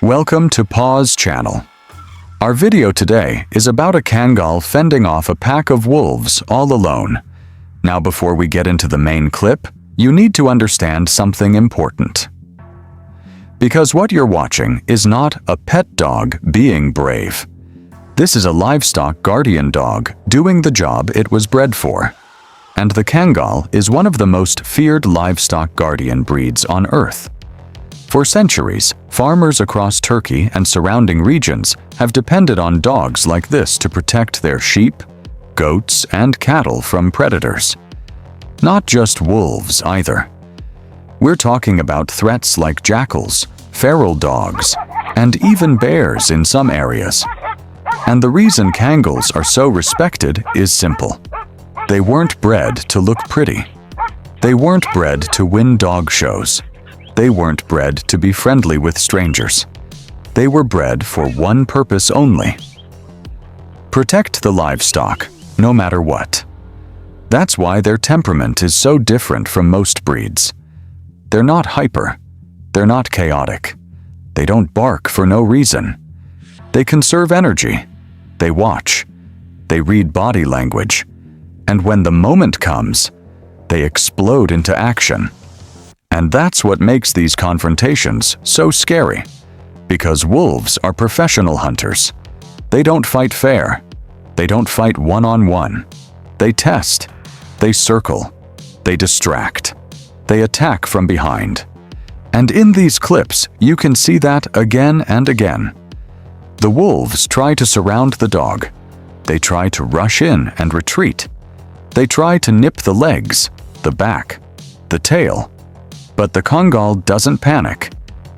Welcome to Paw's channel. Our video today is about a Kangal fending off a pack of wolves all alone. Now, before we get into the main clip, you need to understand something important. Because what you're watching is not a pet dog being brave. This is a livestock guardian dog doing the job it was bred for. And the Kangal is one of the most feared livestock guardian breeds on Earth. For centuries, farmers across Turkey and surrounding regions have depended on dogs like this to protect their sheep, goats, and cattle from predators. Not just wolves either. We're talking about threats like jackals, feral dogs, and even bears in some areas. And the reason Kangals are so respected is simple. They weren't bred to look pretty. They weren't bred to win dog shows. They weren't bred to be friendly with strangers. They were bred for one purpose only: protect the livestock, no matter what. That's why their temperament is so different from most breeds. They're not hyper. They're not chaotic. They don't bark for no reason. They conserve energy. They watch. They read body language. And when the moment comes, they explode into action. And that's what makes these confrontations so scary. Because wolves are professional hunters. They don't fight fair. They don't fight one-on-one. They test. They circle. They distract. They attack from behind. And in these clips, you can see that again and again. The wolves try to surround the dog. They try to rush in and retreat. They try to nip the legs, the back, the tail. But the Kangal doesn't panic.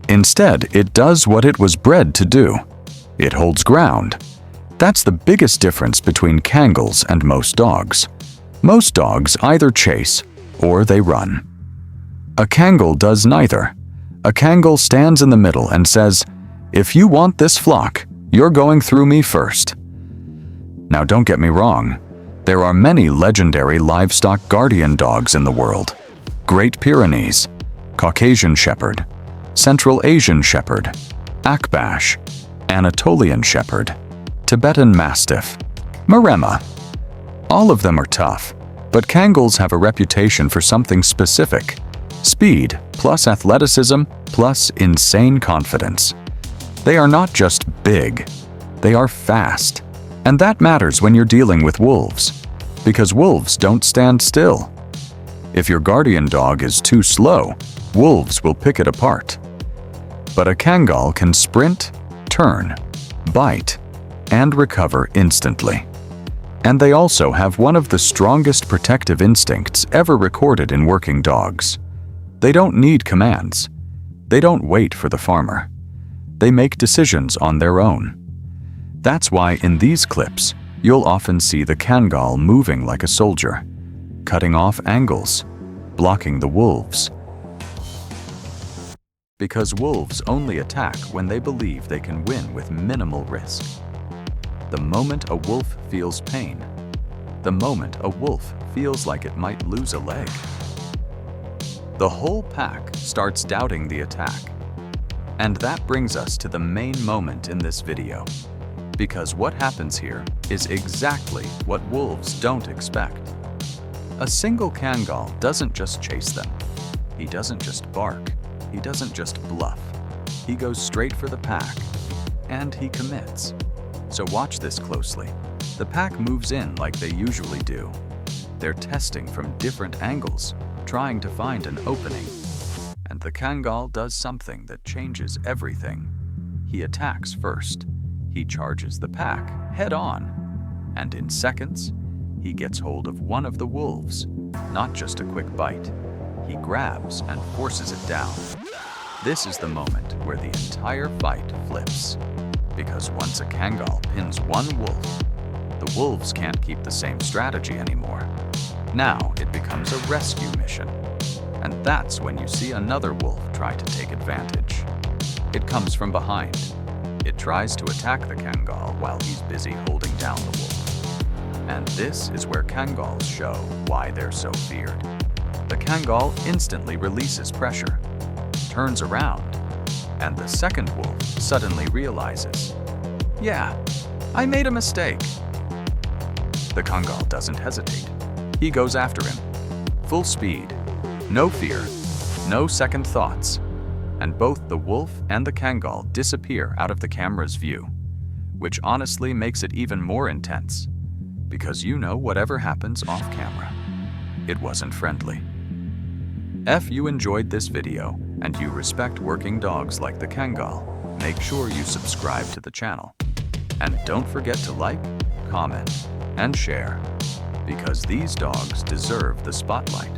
Instead, it does what it was bred to do. It holds ground. That's the biggest difference between Kangals and most dogs. Most dogs either chase or they run. A Kangal does neither. A Kangal stands in the middle and says, "If you want this flock, you're going through me first." Now, don't get me wrong. There are many legendary livestock guardian dogs in the world. Great Pyrenees, Caucasian Shepherd, Central Asian Shepherd, Akbash, Anatolian Shepherd, Tibetan Mastiff, Maremma. All of them are tough, but Kangals have a reputation for something specific: speed plus athleticism plus insane confidence. They are not just big, they are fast. And that matters when you're dealing with wolves, because wolves don't stand still. If your guardian dog is too slow, wolves will pick it apart. But a Kangal can sprint, turn, bite, and recover instantly. And they also have one of the strongest protective instincts ever recorded in working dogs. They don't need commands. They don't wait for the farmer. They make decisions on their own. That's why in these clips, you'll often see the Kangal moving like a soldier, cutting off angles, blocking the wolves. Because wolves only attack when they believe they can win with minimal risk. The moment a wolf feels pain, the moment a wolf feels like it might lose a leg, the whole pack starts doubting the attack. And that brings us to the main moment in this video. Because what happens here is exactly what wolves don't expect. A single Kangal doesn't just chase them. He doesn't just bark. He doesn't just bluff. He goes straight for the pack. And he commits. So watch this closely. The pack moves in like they usually do. They're testing from different angles, trying to find an opening. And the Kangal does something that changes everything. He attacks first. He charges the pack head on, and in seconds, he gets hold of one of the wolves. Not just a quick bite. He grabs and forces it down. This is the moment where the entire fight flips. Because once a Kangal pins one wolf, the wolves can't keep the same strategy anymore. Now it becomes a rescue mission. And that's when you see another wolf try to take advantage. It comes from behind. It tries to attack the Kangal while he's busy holding down the wolf. And this is where Kangals show why they're so feared. The Kangal instantly releases pressure, turns around, And the second wolf suddenly realizes, "Yeah, I made a mistake." The Kangal doesn't hesitate. He goes after him, full speed, no fear, no second thoughts. And both the wolf and the Kangal disappear out of the camera's view, which honestly makes it even more intense, because you know whatever happens off camera, it wasn't friendly. If you enjoyed this video and you respect working dogs like the Kangal, make sure you subscribe to the channel. And don't forget to like, comment, and share, because these dogs deserve the spotlight.